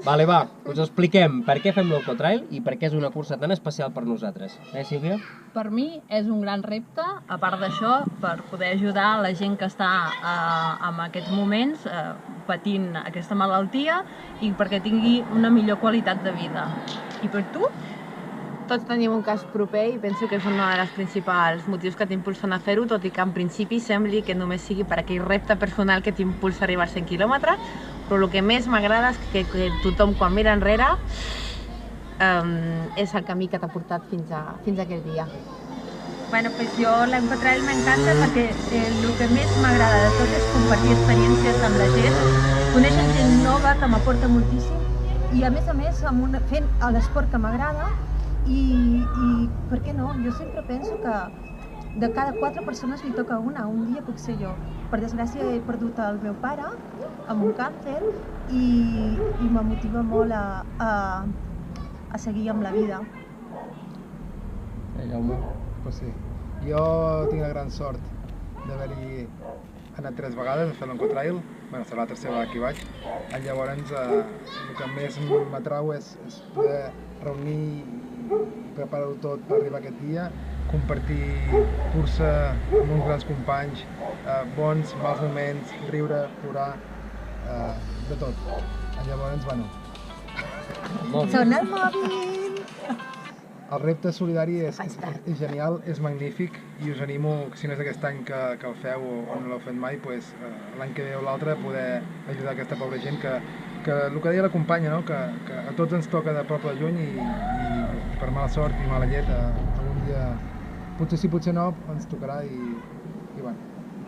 Vale, va, us expliquem per què fem l'Ecotrail i per què és una cursa tan especial per nosaltres. Sílvia? Per mi és un gran repte, a part d'això, per poder ajudar la gent que està en aquests moments patint aquesta malaltia i perquè tingui una millor qualitat de vida. I per tu? Tots tenim un cas proper i penso que és un dels principals motius que t'impulsen a fer-ho, tot i que en principi sembli que només sigui per aquell repte personal que t'impulsa a arribar als 100 quilòmetres, però el que més m'agrada és que tothom, quan mira enrere, és el camí que t'ha portat fins a aquell dia. Bueno, pues yo la Ecotrail me encanta perquè el que més m'agrada de tot és compartir experiències amb la gent, conèixer gent nova que m'aporta moltíssim i a més fent l'esport que m'agrada i per què no? Jo sempre penso que de cada 4 persones li toca una, un dia puc ser jo. Per desgràcia he perdut el meu pare amb un càncer i me motiva molt a seguir amb la vida. Jaume? Pues sí. Jo tinc la gran sort d'haver-hi anat 3 vegades a fer l'Ecotrail. Bueno, serà la tercera vegada que hi vaig. Llavors, el que més m'atrau és poder reunir i preparar-ho tot per arribar aquest dia, compartir cursa amb uns grans companys, bons, mals moments, riure, plorar, de tot. Llavors, bueno... Sona el mòbil! El repte solidari és genial, és magnífic i us animo, si no és aquest any que el feu o no l'heu fet mai, l'any que ve o l'altre poder ajudar aquesta pobra gent que el que deia la companya, que a tots ens toca de prop o de lluny i per mala sort i mala llet algun dia, potser sí, potser no, ens tocarà i bueno,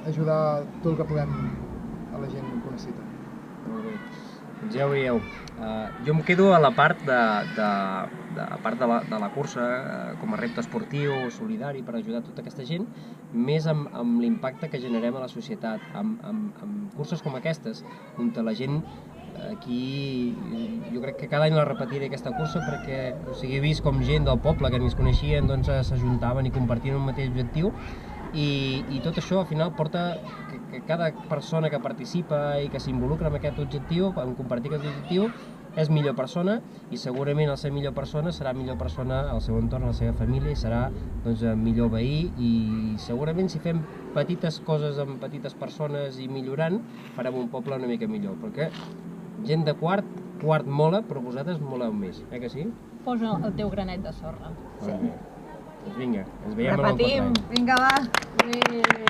ajudar tot el que puguem a la gent que ho necessita. Molt bé. Doncs ja ho veieu. Jo em quedo a la part de la cursa com a repte esportiu, solidari, per ajudar tota aquesta gent, més amb l'impacte que generem a la societat, amb curses com aquestes, on la gent aquí, jo crec que cada any la repetiré aquesta cursa perquè he vist com gent del poble que ni es coneixien s'ajuntaven i compartien un mateix objectiu i tot això al final porta que cada persona que participa i que s'involucra en aquest objectiu, en compartir aquest objectiu, és millor persona i segurament al ser millor persona serà millor persona al seu entorn, a la seva família i serà millor veí i segurament si fem petites coses amb petites persones i millorant farem un poble una mica millor perquè gent de quart mola, però vosaltres moleu més, que sí? Posa el teu granet de sorra. Sí. Doncs vinga, ens veiem a l'Ecotrail. Repetim! Vinga, va!